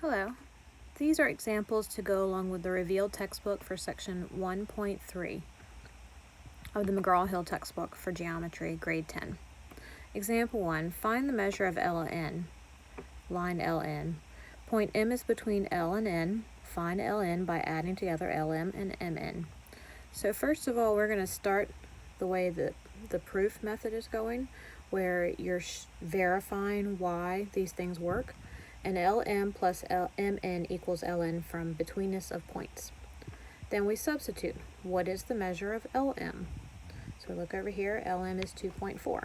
Hello. These are examples to go along with the revealed textbook for section 1.3 of the McGraw-Hill textbook for geometry, grade 10. Example 1, find the measure of LN, line LN. Point M is between L and N. Find LN by adding together LM and MN. So first of all, we're going to start the way that the proof method is going, where you're verifying why these things work. And LM plus MN equals LN from betweenness of points. Then we substitute. What is the measure of LM? So look over here, LM is 2.4.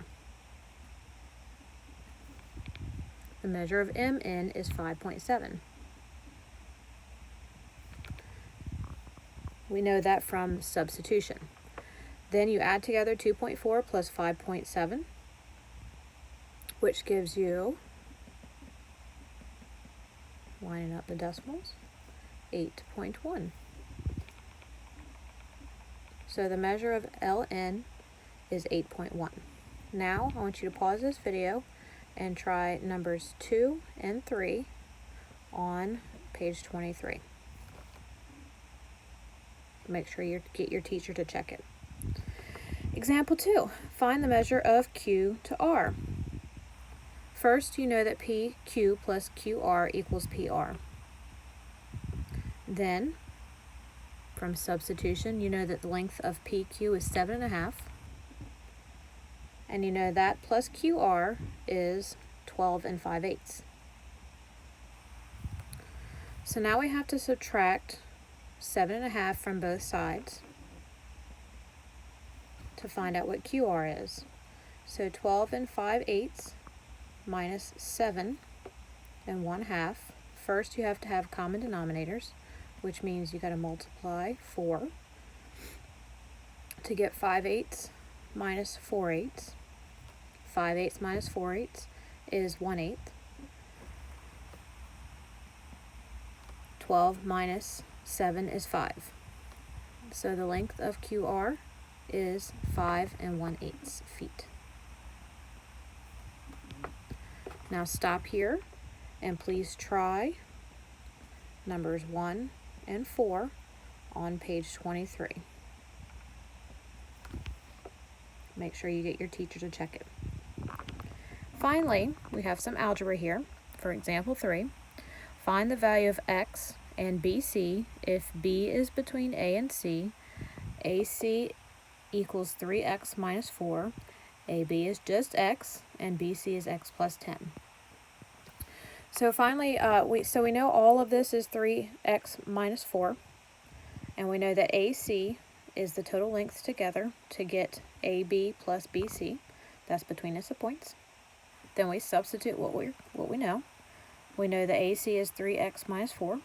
The measure of MN is 5.7. We know that from substitution. Then you add together 2.4 plus 5.7, which gives you, lining up the decimals, 8.1. So the measure of LN is 8.1. Now I want you to pause this video and try numbers 2 and 3 on page 23. Make sure you get your teacher to check it. Example 2, find the measure of Q to R. First, you know that PQ plus QR equals PR. Then, from substitution, you know that the length of PQ is 7.5. And you know that plus QR is 12 5/8. So now we have to subtract 7.5 from both sides to find out what QR is. So 12 5/8 minus 7 1/2. First, you have to have common denominators, which means you got to multiply 4 to get 5/8 minus 4/8. 5/8 minus 4/8 is 1/8. 12 minus 7 is 5. So the length of QR is 5 1/8 feet. Now stop here and please try numbers 1 and 4 on page 23. Make sure you get your teacher to check it. Finally, we have some algebra here. For example 3, find the value of x and BC if B is between A and C, AC equals 3x minus 4, AB is just x, and BC is x plus 10. So finally, we know all of this is 3x minus 4, and we know that AC is the total lengths together to get AB plus BC. That's betweenness of points. Then we substitute what we know. We know that AC is 3x minus 4.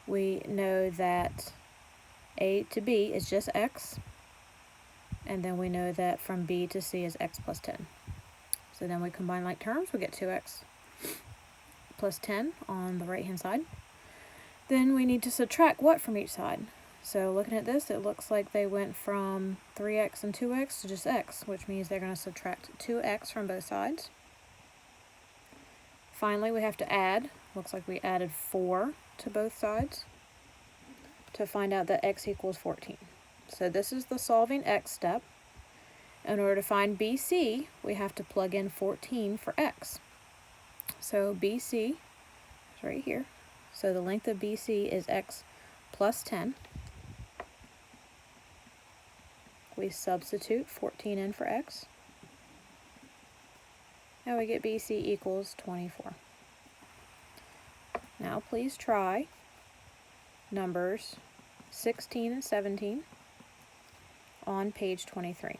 We know that A to B is just x. And then we know that from B to C is x plus 10. So then we combine like terms, we get 2x plus 10 on the right hand side. Then we need to subtract what from each side? So looking at this, it looks like they went from 3x and 2x to just x, which means they're going to subtract 2x from both sides. Finally, we have to add. Looks like we added 4 to both sides to find out that x equals 14. So this is the solving x step. In order to find BC, we have to plug in 14 for x. So BC is right here. So the length of BC is x plus 10. We substitute 14 in for x. And we get BC equals 24. Now please try numbers 16 and 17 on page 23.